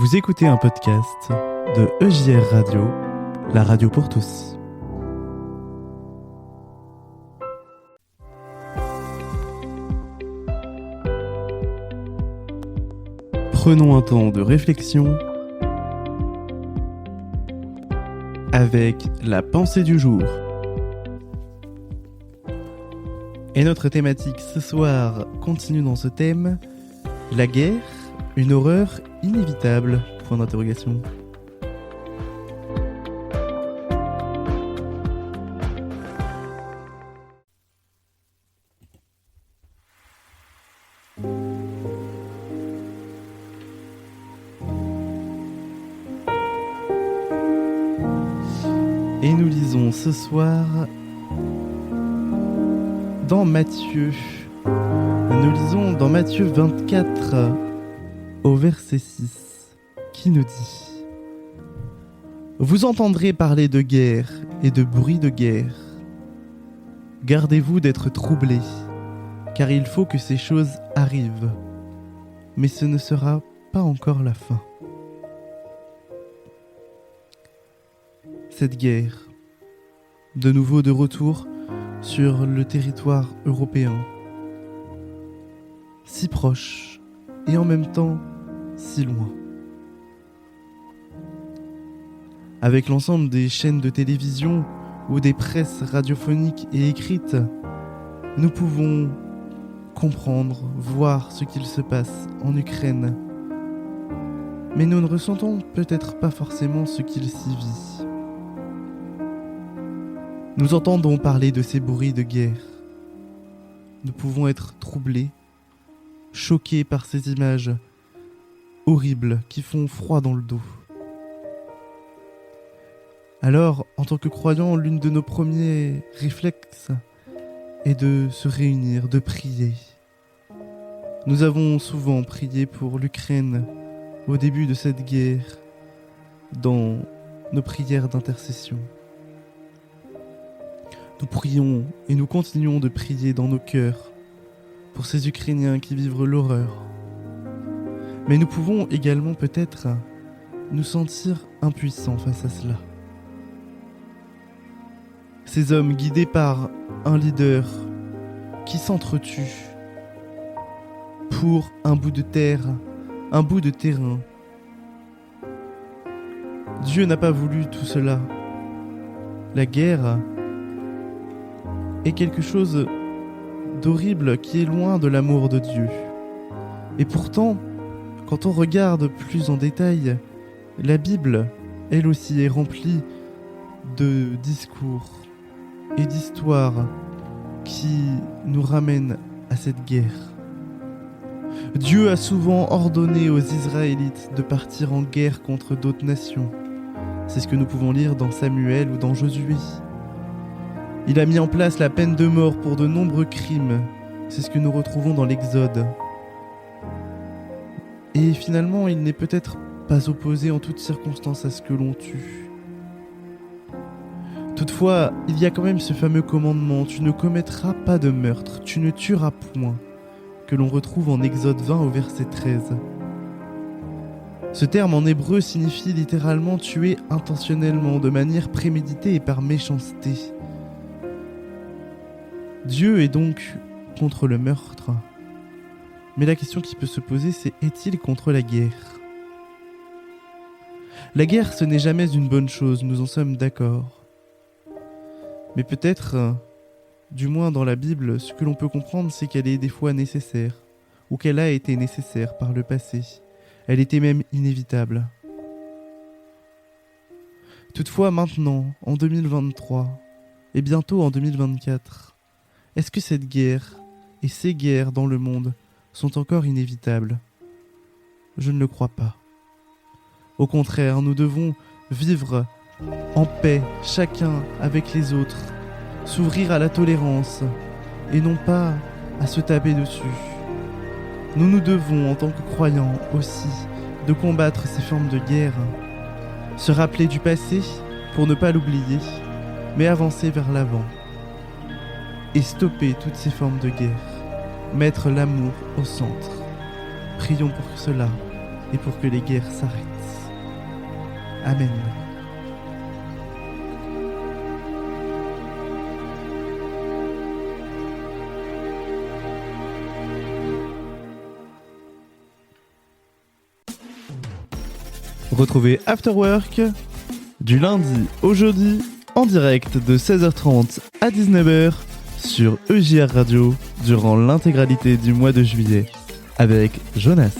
Vous écoutez un podcast de EJR Radio, la radio pour tous. Prenons un temps de réflexion avec la pensée du jour. Et notre thématique ce soir continue dans ce thème, la guerre, une horreur inévitable, point d'interrogation. Et nous lisons ce soir dans Matthieu. Nous lisons dans Matthieu 24 au verset 6 qui nous dit : Vous entendrez parler de guerre et de bruit de guerre. Gardez-vous d'être troublés, car il faut que ces choses arrivent. Mais ce ne sera pas encore la fin. Cette guerre, de nouveau de retour sur le territoire européen, si proche et en même temps si loin. Avec l'ensemble des chaînes de télévision ou des presses radiophoniques et écrites, nous pouvons comprendre, voir ce qu'il se passe en Ukraine. Mais nous ne ressentons peut-être pas forcément ce qu'il s'y vit. Nous entendons parler de ces bruits de guerre. Nous pouvons être troublés, choqués par ces images horribles qui font froid dans le dos. Alors, en tant que croyants, l'une de nos premiers réflexes est de se réunir, de prier. Nous avons souvent prié pour l'Ukraine au début de cette guerre, dans nos prières d'intercession. Nous prions et nous continuons de prier dans nos cœurs pour ces Ukrainiens qui vivent l'horreur. Mais nous pouvons également peut-être nous sentir impuissants face à cela. Ces hommes guidés par un leader qui s'entretue pour un bout de terre, un bout de terrain. Dieu n'a pas voulu tout cela. La guerre est quelque chose d'horrible qui est loin de l'amour de Dieu. Et pourtant, quand on regarde plus en détail, la Bible, elle aussi, est remplie de discours et d'histoires qui nous ramènent à cette guerre. Dieu a souvent ordonné aux Israélites de partir en guerre contre d'autres nations. C'est ce que nous pouvons lire dans Samuel ou dans Josué. Il a mis en place la peine de mort pour de nombreux crimes. C'est ce que nous retrouvons dans l'Exode. Et finalement, il n'est peut-être pas opposé en toutes circonstances à ce que l'on tue. Toutefois, il y a quand même ce fameux commandement : tu ne commettras pas de meurtre, tu ne tueras point, que l'on retrouve en Exode 20 au verset 13. Ce terme en hébreu signifie littéralement tuer intentionnellement, de manière préméditée et par méchanceté. Dieu est donc contre le meurtre. Mais la question qui peut se poser, c'est : est-il contre la guerre ? La guerre, ce n'est jamais une bonne chose, nous en sommes d'accord. Mais peut-être, du moins dans la Bible, ce que l'on peut comprendre, c'est qu'elle est des fois nécessaire, ou qu'elle a été nécessaire par le passé. Elle était même inévitable. Toutefois, maintenant, en 2023, et bientôt en 2024, est-ce que cette guerre et ces guerres dans le monde sont encore inévitables ? Je ne le crois pas. Au contraire, nous devons vivre en paix, chacun avec les autres, s'ouvrir à la tolérance et non pas à se taper dessus. Nous devons, en tant que croyants aussi, de combattre ces formes de guerre, se rappeler du passé pour ne pas l'oublier, mais avancer vers l'avant et stopper toutes ces formes de guerre, mettre l'amour au centre. Prions pour cela et pour que les guerres s'arrêtent. Amen. Retrouvez After Work du lundi au jeudi en direct de 16h30 à 19h sur EJR Radio durant l'intégralité du mois de juillet avec Jonas.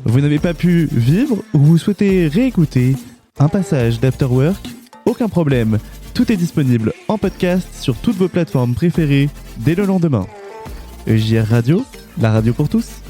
Vous n'avez pas pu vivre ou vous souhaitez réécouter un passage d'After Work? Aucun problème, tout est disponible en podcast sur toutes vos plateformes préférées dès le lendemain. EJR Radio, la radio pour tous.